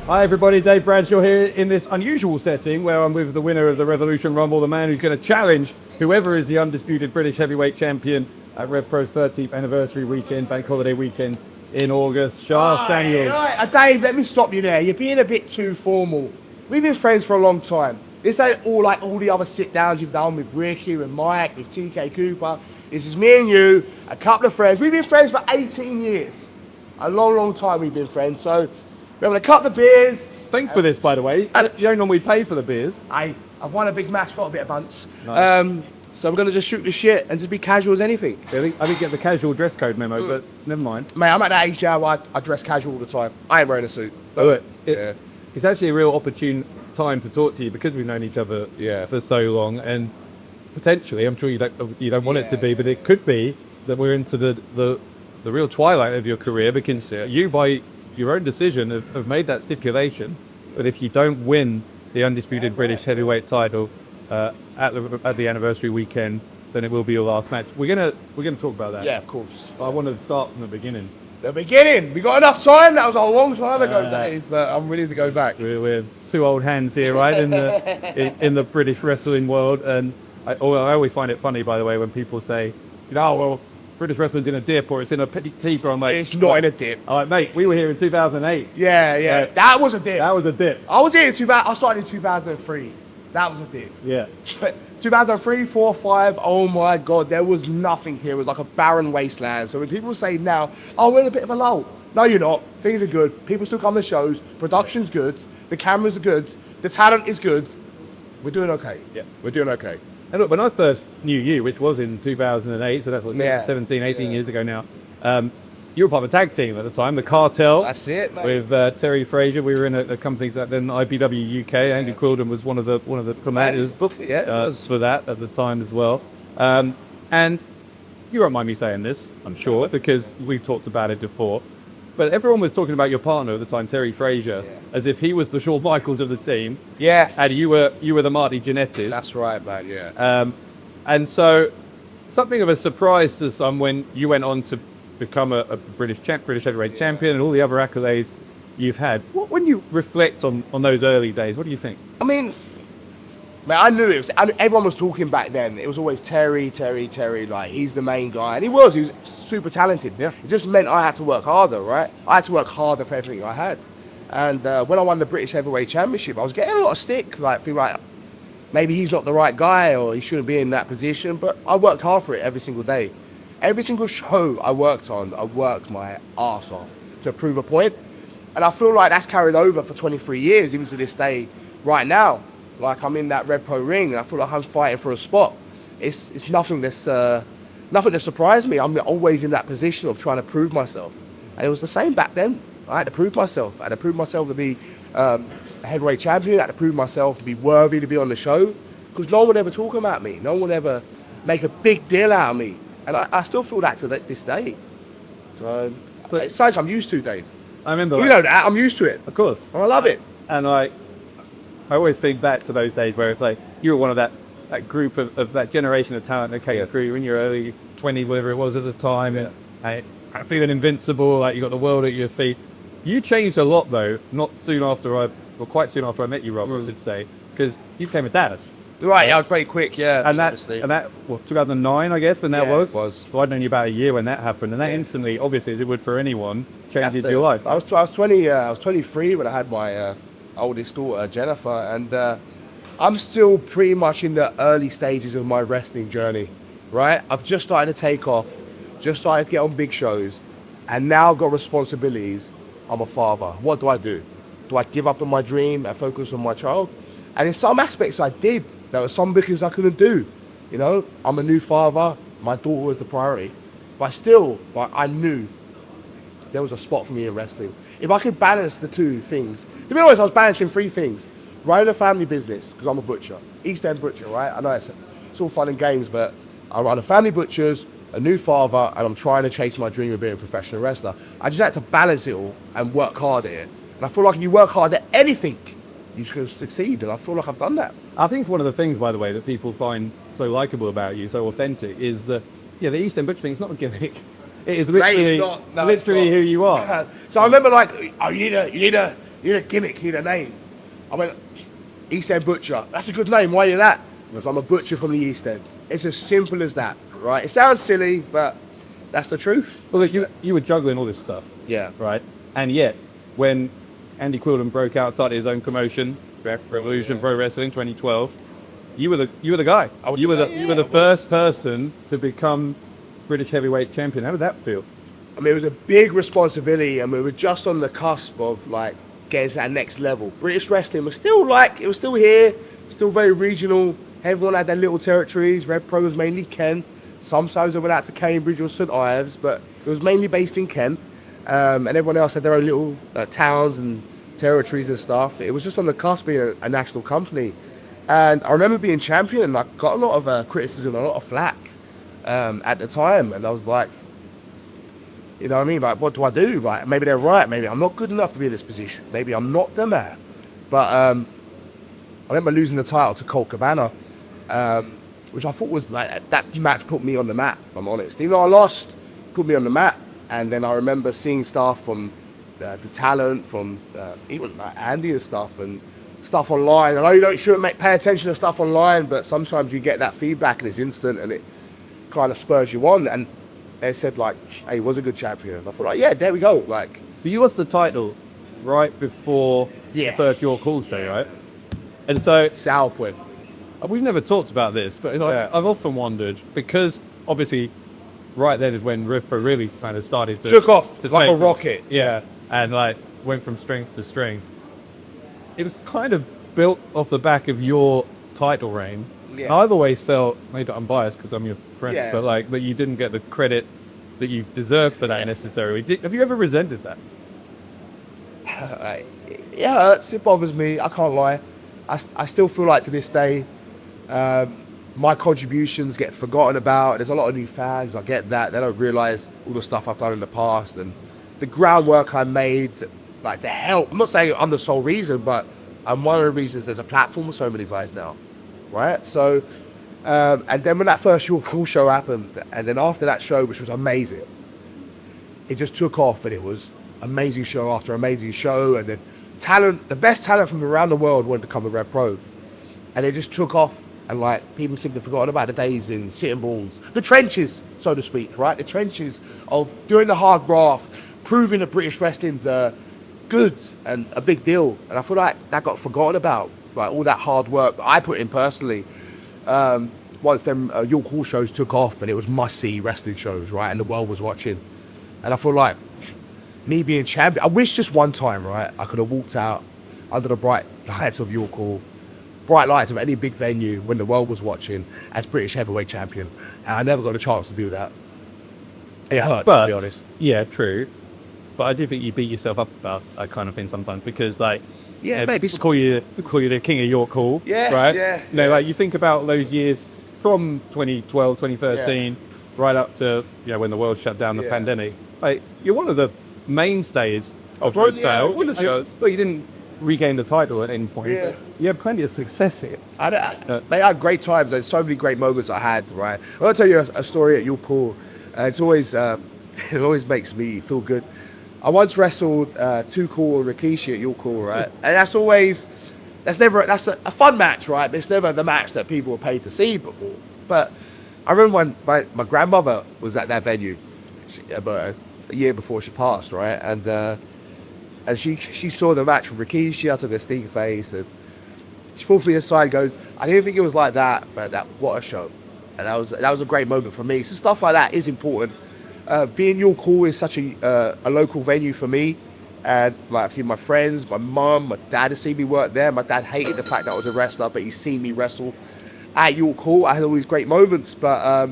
Hi everybody, Dave Bradshaw here in this unusual setting where I'm with the winner of the Revolution Rumble, the man who's going to challenge whoever is the undisputed British heavyweight champion at RevPro's 13th anniversary weekend, bank holiday weekend in August. Sha Samuels. Dave, let me stop you there. You're being a bit too formal. We've been friends for a long time. This ain't all like all the other sit-downs you've done with Ricky and Mike, with TK Cooper. This is me and you, a couple of friends. We've been friends for 18 years. A long, long time we've been friends. So we're having a couple of beers. Thanks for this, by the way. You don't normally pay for the beers. I've won a big match, got a bit of bunts. Nice. So we're going to just shoot the shit and just be casual as anything. Really? I didn't get the casual dress code memo, but never mind. Mate, I'm at that age now where I dress casual all the time. I ain't wearing a suit. It's actually a real opportune time to talk to you because we've known each other for so long, and potentially, I'm sure you don't want it to be, but it could be that we're into the real twilight of your career because you, by your own decision, have made that stipulation that if you don't win the undisputed British heavyweight title at the anniversary weekend, then it will be your last match. We're gonna talk about that. Yeah, of course. I want to start from the beginning. The beginning. We got enough time. That was a long time ago, Dave. But I'm ready to go back. We're two old hands here, right, in the British wrestling world, and I always find it funny, by the way, when people say, oh well, British wrestling's in a dip or it's in a petit. I'm like, it's not in a dip. I'm like, mate, we were here in 2008. Yeah. That was a dip. That was a dip. I was here in 2000. I started in 2003. That was a dip. Yeah. 2003, 4, 5. Oh my God, there was nothing here. It was like a barren wasteland. So when people say now, oh, we're in a bit of a lull. No, you're not. Things are good. People still come to shows. Production's good. The cameras are good. The talent is good. We're doing okay. Yeah. We're doing okay. And look, when I first knew you, which was in 2008, so that's what, 17, 18 years ago now, you were part of a tag team at the time, the Cartel. That's it, mate. With Terry Frazier. We were in a company that then IBW UK. Andy Quilden was one of the promoters for that at the time as well. And you won't mind me saying this, I'm sure, because we've talked about it before. But everyone was talking about your partner at the time, Terry Frazier, as if he was the Shawn Michaels of the team. Yeah. And you were the Marty Jannetty. That's right, man, yeah. And so, something of a surprise to some when you went on to become a British heavyweight champion and all the other accolades you've had. When you reflect on those early days, what do you think? I mean, man, I knew it. Everyone was talking back then. It was always Terry. Like, he's the main guy. And he was super talented. Yeah. It just meant I had to work harder, right? I had to work harder for everything I had. And when I won the British Heavyweight Championship, I was getting a lot of stick. Like, feel like maybe he's not the right guy or he shouldn't be in that position. But I worked hard for it every single day. Every single show I worked on, I worked my arse off to prove a point. And I feel like that's carried over for 23 years, even to this day right now. Like, I'm in that RevPro ring and I feel like I'm fighting for a spot. It's nothing that surprised me. I'm always in that position of trying to prove myself. And it was the same back then. I had to prove myself. I had to prove myself to be a heavyweight champion. I had to prove myself to be worthy to be on the show. Because no one would ever talk about me. No one would ever make a big deal out of me. And I still feel that to this day. So, but it's something I'm used to, Dave. I remember. You know that. I'm used to it. Of course. And I love it. And I always think back to those days where it's like you were one of that group of that generation of talent that came through in your early 20, whatever it was at the time, and feeling invincible, like you got the world at your feet. You changed a lot though, quite soon after I met you, Rob, I should say, because you became a dad. Right, I was pretty quick, yeah. And that, 2009, I guess, when that was? It was. So I'd known you about a year when that happened, and that instantly, obviously, as it would for anyone, changed your life. I was 23 when I had my oldest daughter, Jennifer, and I'm still pretty much in the early stages of my wrestling journey, right? I've just started to take off, just started to get on big shows, and now got responsibilities. I'm a father. What do? Do I give up on my dream and focus on my child? And in some aspects I did. There were some because I couldn't do. You know, I'm a new father. My daughter was the priority. But still, I knew there was a spot for me in wrestling. If I could balance the two things. To be honest, I was balancing three things. Running a family business, because I'm a butcher. East End butcher, right? I know it's all fun and games, but I run a family butcher's, a new father, and I'm trying to chase my dream of being a professional wrestler. I just had to balance it all and work hard at it. And I feel like if you work hard at anything, you can succeed, and I feel like I've done that. I think it's one of the things, by the way, that people find so likeable about you, so authentic, is the East End Butcher thing. It's not a gimmick. It is literally, Mate, it's not. No, literally who you are. So I remember like, oh, you need You need a gimmick, you need a name. I went, East End Butcher. That's a good name, why are you that? Because I'm a butcher from the East End. It's as simple as that, right? It sounds silly, but that's the truth. Well, look, you were juggling all this stuff. Yeah. Right? And yet, when Andy Quildan broke out, started his own promotion, Revolution Pro Wrestling 2012, you were the guy. You were the first person to become British heavyweight champion. How did that feel? I mean, it was a big responsibility, and we were just on the cusp of like getting to that next level. British wrestling was still it was still here, still very regional. Everyone had their little territories. Red Pro was mainly Kent. Sometimes they went out to Cambridge or St Ives, but it was mainly based in Kent. And everyone else had their own little towns and territories and stuff. It was just on the cusp of being a national company. And I remember being champion, and I got a lot of criticism, a lot of flack at the time. And I was like, you know what I mean? Like, what do I do? Like, maybe they're right. Maybe I'm not good enough to be in this position. Maybe I'm not the man. But I remember losing the title to Colt Cabana, which I thought was like, that match put me on the map, if I'm honest. Even though I lost, put me on the map. And then I remember seeing stuff from the talent, from even like Andy and stuff online. I know you shouldn't pay attention to stuff online, but sometimes you get that feedback and it's instant and it kind of spurs you on. And they said like, hey, he was a good champion. And I thought like, yeah, there we go. Like, But you lost the title right before the first York Hall show, right? And so Southwith. we've never talked about this, but I've often wondered, because obviously right then is when Riffra really kind of started to Took off to like take- a rocket. Yeah, and like went from strength to strength. It was kind of built off the back of your title reign. Yeah. And I've always felt, maybe I'm biased because I'm your friend, Yeah. but like that you didn't get the credit that you deserved for that necessarily. Have you ever resented that? It hurts. It bothers me. I can't lie. I still feel like to this day, my contributions get forgotten about. There's a lot of new fans. I get that. They don't realise all the stuff I've done in the past and the groundwork I made, like to help. I'm not saying I'm the sole reason, but I'm one of the reasons there's a platform with so many guys now, right? So, and then when that first York Hall show happened, and then after that show, which was amazing, it just took off, and it was amazing show after amazing show, and then talent, the best talent from around the world wanted to come to Red Pro, and it just took off. And like people seem to have forgotten about the days in sitting balls, the trenches, so to speak, right? The trenches of doing the hard graft, proving that British wrestling's good and a big deal. And I feel like that got forgotten about, like all that hard work that I put in personally. Once them York Hall shows took off, and it was must-see wrestling shows, right? And the world was watching. And I feel like me being champion, I wish just one time, right, I could have walked out under the bright lights of York Hall, bright lights of any big venue when the world was watching as British heavyweight champion, and I never got a chance to do that. It hurt, to be honest. Yeah, true. But I do think you beat yourself up about that kind of thing sometimes, because like, Maybe people call you the king of York Hall, Yeah, right? yeah, No, yeah. like you think about those years from 2012, 2013, right up to when the world shut down, the Yeah. pandemic. Like, you're one of the mainstays of Right, Red yeah, Belt. all the shows. But you didn't regain the title at any point. Yeah. But you had plenty of success here. They had great times. There's so many great moments I had, right? I'll tell you a story at York Hall. It's always it always makes me feel good. I once wrestled Too Cool and Rikishi at York Hall, right? And that's a fun match, right? But it's never the match that people are paid to see. But I remember when my grandmother was at that venue about a year before she passed, right? And she saw the match from Rikishi. I took a stink face, and she pulled me aside and goes, I didn't think it was like that, but what a show. And that was a great moment for me. So stuff like that is important. Being York Hall is such a local venue for me. And like I've seen my friends, my mum, my dad has seen me work there. My dad hated the fact that I was a wrestler, but he's seen me wrestle at York Hall. I had all these great moments, but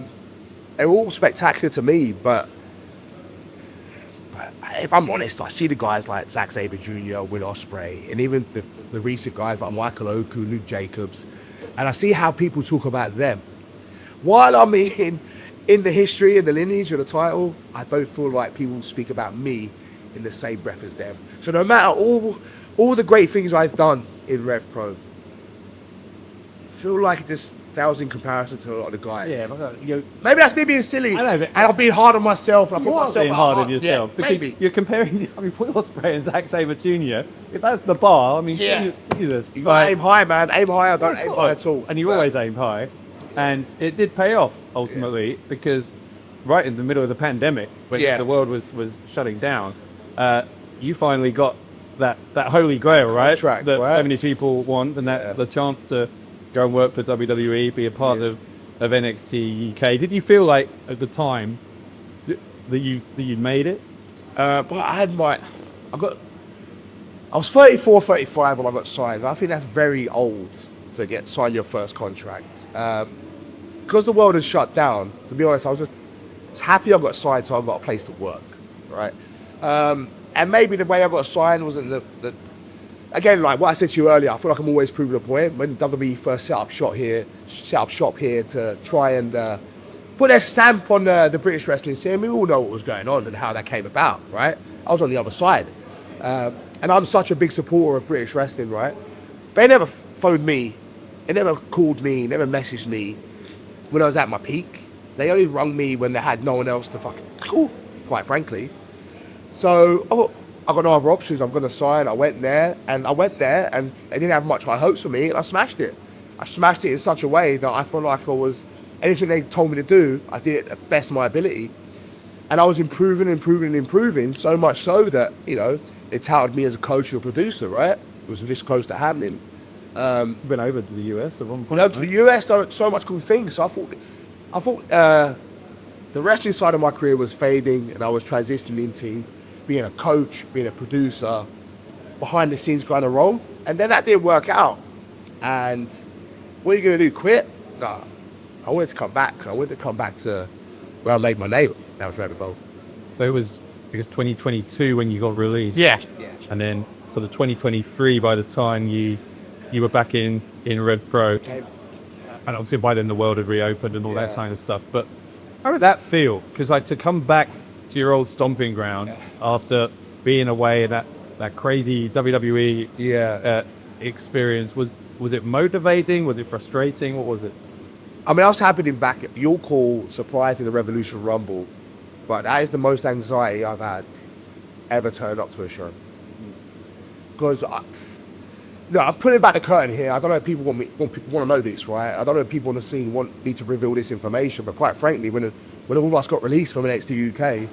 they were all spectacular to me. But if I'm honest, I see the guys like Zack Sabre Jr., Will Ospreay, and even the recent guys like Michael Oku, Luke Jacobs, and I see how people talk about them. While I'm in the history and the lineage of the title, I don't feel like people speak about me in the same breath as them. So no matter all the great things I've done in Rev Pro, I feel like it just fails in comparison to a lot of the guys. Yeah, but you Maybe that's me being silly. I know, but- and I've been hard on myself. I put are myself being at hard on heart. yourself Yeah, because maybe. you're comparing. I mean, Will Ospreay and Zack Sabre Jr. If that's the bar, I mean, Yeah. Jesus, You gotta aim high, man. Aim high. I don't Of aim course. high at all. And you But- always aim high, and it did pay off ultimately because right in the middle of the pandemic, when Yeah. the world was shutting down, you finally got that holy grail, right? Contract, That right? so many people want, and that Yeah. the chance to go and work for WWE, be a part of NXT UK. Did you feel like at the time that you made it? But I was 34, 35 when I got signed. I think that's very old to get signed your first contract. Because the world has shut down, to be honest, I was happy I got signed so I got a place to work, right? And maybe the way I got signed wasn't the again, like what I said to you earlier, I feel like I'm always proving a point. When WWE first set up shop here to try and put their stamp on the British wrestling scene, we all know what was going on and how that came about, right? I was on the other side. And I'm such a big supporter of British wrestling, right? They never phoned me, they never called me, never messaged me when I was at my peak. They only rung me when they had no one else to fucking call, quite frankly. So I got no other options. I'm going to sign. I went there and they didn't have much high hopes for me, and I smashed it. I smashed it in such a way that I feel like anything they told me to do, I did it at the best of my ability. And I was improving, so much so that, you know, they touted me as a coach or producer, right? It was this close to happening. Been over to the US at one point. To the US, so much cool things. So I thought the wrestling side of my career was fading, and I was transitioning into being a coach, being a producer, behind the scenes kind of role. And then that didn't work out. And what are you going to do, quit? Nah, I wanted to come back. I wanted to come back to where I made my name. That was Red Bull. So it was, I guess, 2022 when you got released. Yeah. And then sort of 2023 by the time you were back in Red Pro. Okay. And obviously by then the world had reopened and all that Yeah. kind of stuff. But how did that feel? Because like to come back to your old stomping ground after being away in that crazy WWE experience, was it motivating? Was it frustrating? What was it? I mean, I was happy to be back at the All Call, surprised in the Revolution Rumble, but that is the most anxiety I've had ever turned up to a show. Because I'm putting back the curtain here. I don't know if people want to know this, right? I don't know if people on the scene want me to reveal this information, but quite frankly, when all of us got released from NXT UK,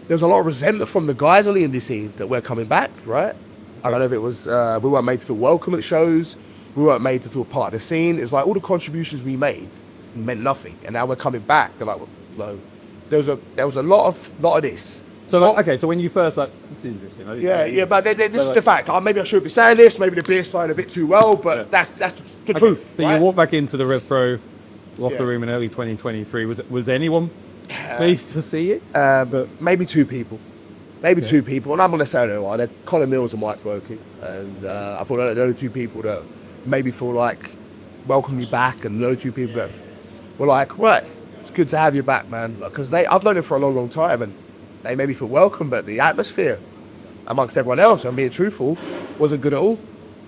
there was a lot of resentment from the guys on the indie scene that we're coming back, right? I don't know if it was we weren't made to feel welcome at shows, we weren't made to feel part of the scene. It's like all the contributions we made meant nothing, and now we're coming back. They're like, well, no. There was a lot of this. So okay, so when you first it's interesting. But this is the fact. Maybe I shouldn't be saying this. Maybe the beer's flowing a bit too well, but that's the truth. So right? you walked back into the Rev Pro locker Yeah. room in early 2023. Was anyone pleased to see it? But maybe two people. Two people, and I'm going to say they are. They're Colin Mills and Mike Woking, and I thought they're the only two people that maybe feel like welcome me back, and the only two people that were like, right, it's good to have you back, man, because I've known them for a long, long time, and they made me feel welcome, but the atmosphere amongst everyone else, I'm being truthful, wasn't good at all.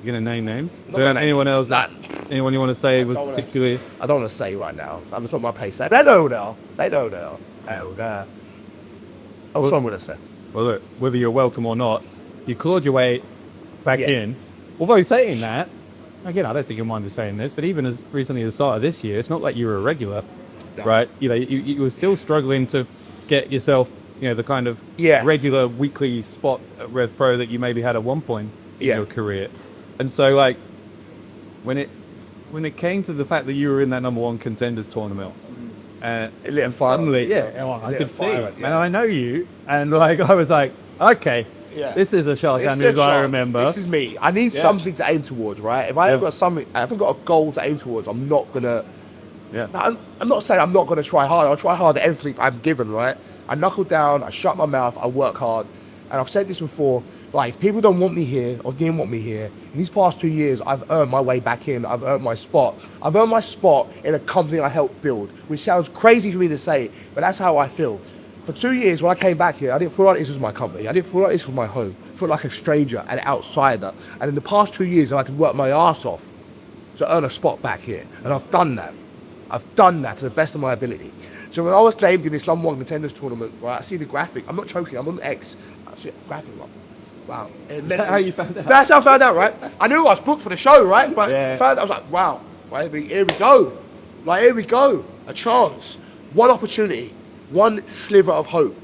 You're gonna name names? Not So gonna name anyone else? Nah. Anyone you want to say was don't wanna- particularly? I don't want to say right now. I'm just not my place. They know now. They know now. Oh, what I'm going to say. Well, look, whether you're welcome or not, you clawed your way back Yeah. in. Although saying that, again, I don't think you'll mind me saying this, but even as recently as the start of this year, it's not like you were a regular, No. right? You know, you were still struggling to get yourself, you know, the kind of Yeah. regular weekly spot at Rev Pro that you maybe had at one point in Yeah. your career. And so, like, when it came to the fact that you were in that number one contenders tournament, It lit a fire. suddenly, I Lit a could see fire, it, yeah. and I know you, and like I was like, okay, Yeah. this is a Sha It's Samuels a I chance. remember. This is me. I need Yeah. something to aim towards, right? If I haven't got something, I haven't got a goal to aim towards, I'm not gonna. Yeah. I'm not saying I'm not gonna try hard. I'll try hard at everything I'm given, right? I knuckle down, I shut my mouth, I work hard, and I've said this before. Like, if people don't want me here or didn't want me here, in these past 2 years, I've earned my way back in. I've earned my spot. I've earned my spot in a company I helped build, which sounds crazy for me to say, but that's how I feel. For 2 years, when I came back here, I didn't feel like this was my company. I didn't feel like this was my home. I felt like a stranger, an outsider. And in the past 2 years, I had to work my ass off to earn a spot back here. And I've done that. I've done that to the best of my ability. So when I was named in this number one contenders tournament, right, I see the graphic. I'm not choking, I'm on X. I see the graphic, like, wow. Is that how you found out? That's how I found out, right? I knew I was booked for the show, right? But Yeah. I was like, wow, right, here we go. Like, here we go. A chance. One opportunity. One sliver of hope.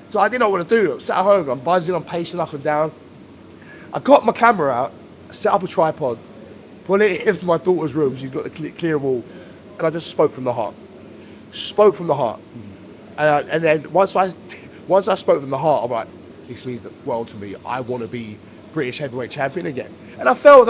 So I didn't know what to do. I sat at home, I'm buzzing, I'm pacing up and down. I got my camera out, set up a tripod, put it into my daughter's room. She's got the clear wall. And I just spoke from the heart. Spoke from the heart. And then once I spoke from the heart, I'm like, this means the world to me. I want to be British heavyweight champion again. And I fell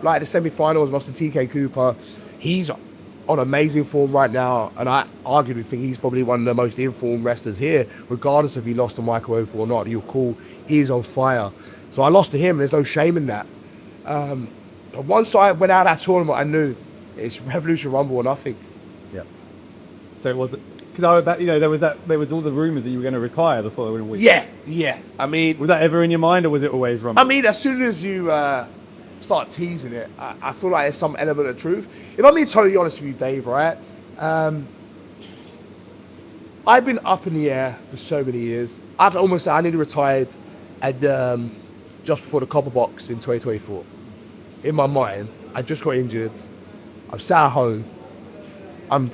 like the semi-finals, lost to TK Cooper. He's on amazing form right now, and I arguably think he's probably one of the most informed wrestlers here, regardless if he lost to Michael Oakley or not. You're cool. He's on fire. So I lost to him, and there's no shame in that. But once I went out of that tournament, I knew it's Revolution Rumble or nothing. Yeah. So it wasn't, because there was all the rumours that you were going to retire the following week. Yeah. I mean, was that ever in your mind, or was it always Rumble? I mean, as soon as you start teasing it, I feel like there's some element of truth. If I'm being totally honest with you, Dave, right? I've been up in the air for so many years. I'd almost say I nearly retired at just before the Copper Box in 2024. In my mind, I just got injured. I'm sat at home. I'm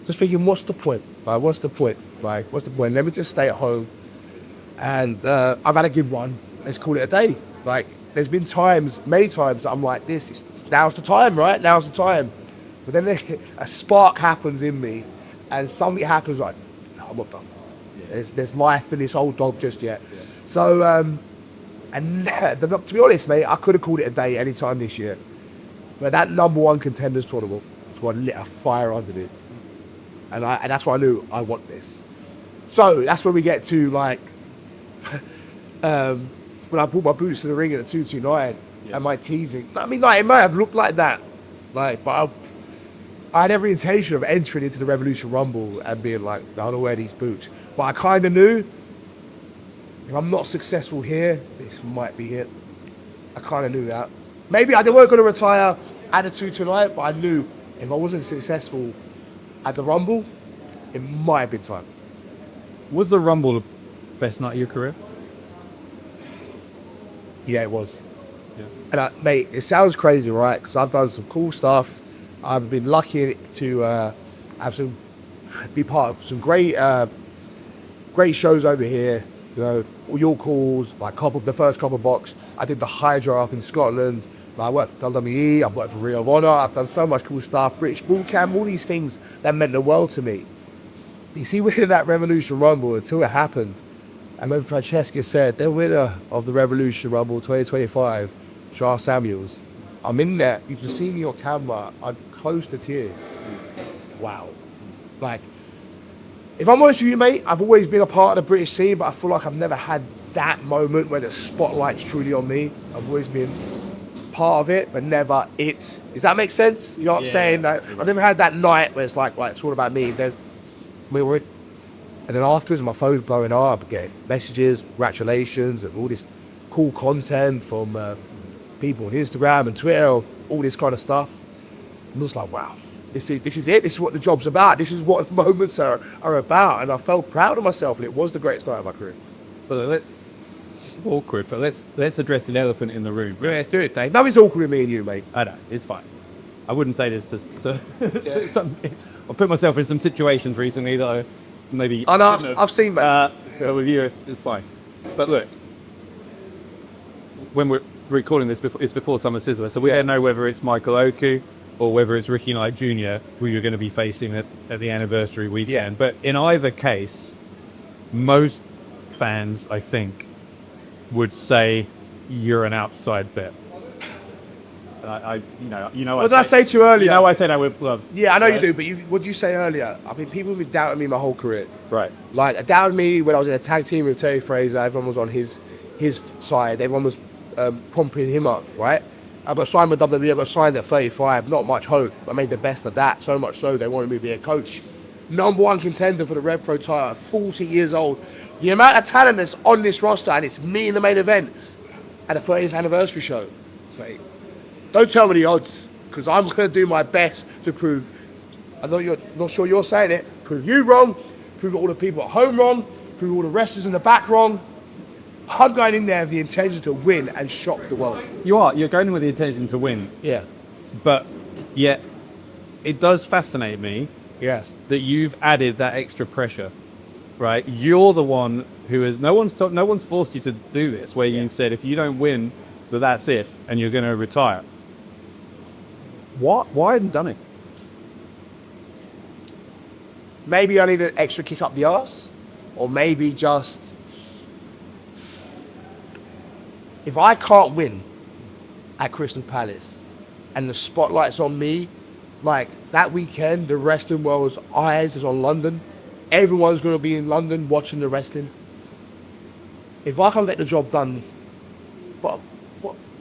just thinking, what's the point? Like, what's the point? Like, what's the point? Let me just stay at home. And I've had a good run. Let's call it a day. Like, there's been many times, that I'm like, now's the time, right? Now's the time. But then a spark happens in me, and something happens like, no, I'm not done. Yeah. There's life in this old dog just yet. Yeah. So, to be honest, mate, I could have called it a day any time this year. But that number one contenders tournament is what lit a fire under it. And that's why I knew I want this. So that's when we get to, like, when I brought my boots to the ring at the 229 and my teasing. I mean, like, it may have looked like that. Like, but I had every intention of entering into the Revolution Rumble and being like, I don't wear these boots. But I kind of knew, if I'm not successful here, this might be it. I kind of knew that. Maybe I weren't going to retire at the 229, but I knew if I wasn't successful at the Rumble, it might have been time. Was the Rumble the best night of your career? Yeah, it was. Yeah. And mate, it sounds crazy, right? Because I've done some cool stuff. I've been lucky to be part of some great shows over here. You know, all your calls, like the first Copper Box. I did the Hydra up in Scotland. I worked for WWE, I've worked for Ring of Honor, I've done so much cool stuff, British Bull Camp, all these things that meant the world to me. You see, within that Revolution Rumble, until it happened, and when Francesca said, the winner of the Revolution Rumble 2025, Sha Samuels, I'm in there, you can see me on camera, I'm close to tears. Wow. Like, if I'm honest with you, mate, I've always been a part of the British scene, but I feel like I've never had that moment where the spotlight's truly on me. I've always been part of it, but never it. Does that make sense? You know what I'm saying? Like, I've never had that night where it's like, right, it's all about me. Then we were in, and then afterwards, my phone's blowing up, getting messages, congratulations, and all this cool content from people on Instagram and Twitter, all this kind of stuff. And I was like, wow, this is it. This is what the job's about. This is what moments are about. And I felt proud of myself, and it was the greatest night of my career. But awkward, but let's address the elephant in the room. Yeah, let's do it, Dave. Nothing's awkward with me and you, mate. I know, it's fine. I wouldn't say this to I've put myself in some situations recently that I maybe... I know, I've seen, mate. With you, it's fine. But look, when we're recording this, it's before Summer Sizzler, so we don't know whether it's Michael Oku or whether it's Ricky Knight Jr., who you're going to be facing at the anniversary weekend. Yeah. But in either case, most fans, I think, would say you're an outside bet. What did I say to you earlier? You know, I said I would love. Yeah, I know you do, but what did you say earlier? I mean, people have been doubting me my whole career. Right. Like, doubted me when I was in a tag team with Terry Fraser. Everyone was on his side. Everyone was pumping him up, right? I got signed with WWE. I got signed at 35. Not much hope. I made the best of that. So much so they wanted me to be a coach. Number one contender for the Rev Pro title, 40 years old. The amount of talent that's on this roster, and it's me in the main event at the 30th anniversary show. Don't tell me the odds. because I'm going to do my best to prove, I know you're not sure you're saying it, prove you wrong, prove all the people at home wrong, prove all the wrestlers in the back wrong. I'm going in there with the intention to win and shock the world. You're going in with the intention to win. Yeah. But yet, it does fascinate me Yes. that you've added that extra pressure, right? You're the one who is, no one's forced you to do this, where you said, if you don't win, that's it, and you're going to retire. Why haven't you done it? Maybe I need an extra kick up the arse, or maybe just, if I can't win at Crystal Palace and the spotlight's on me, like that weekend, the wrestling world's eyes is on London. Everyone's going to be in London watching the wrestling. If I can't get the job done, but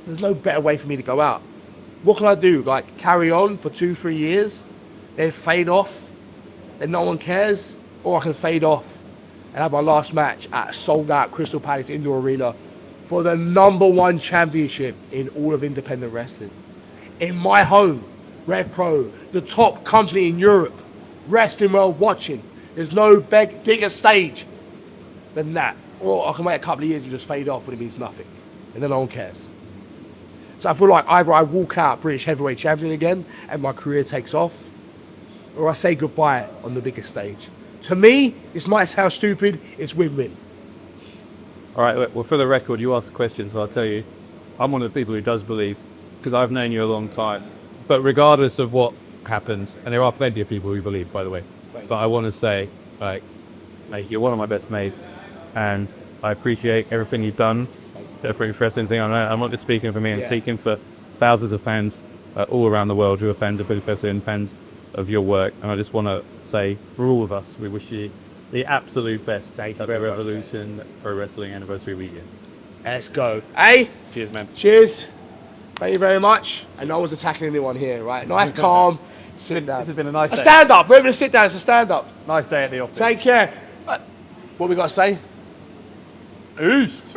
there's no better way for me to go out. What can I do? Like carry on for 2-3 years, then fade off, then no one cares? Or I can fade off and have my last match at a sold-out Crystal Palace Indoor Arena for the #1 championship in all of independent wrestling. In my home, Rev Pro, the top company in Europe, wrestling world watching. There's no bigger stage than that. Or I can wait a couple of years and just fade off when it means nothing. And then no one cares. So I feel like either I walk out British heavyweight champion again and my career takes off, or I say goodbye on the biggest stage. To me, this might sound stupid, it's win-win. All right, well, for the record, you asked the question, so I'll tell you, I'm one of the people who does believe, because I've known you a long time. But regardless of what happens, and there are plenty of people who believe, by the way, but I want to say, like, you're one of my best mates, and I appreciate everything you've done. For wrestling thing, I'm not just speaking for me, I'm speaking for thousands of fans all around the world who are fans of Billy Fessler and fans of your work. And I just want to say, for all of us, we wish you the absolute best at the Revolution Pro Wrestling Anniversary Weekend. Let's go. Hey? Cheers, man. Cheers. Thank you very much. And no one's attacking anyone here, right? Nice, calm, sit down. This has been a nice day. A stand up. We're going to sit down. It's a stand up. Nice day at the office. Take care. What we got to say? East. East.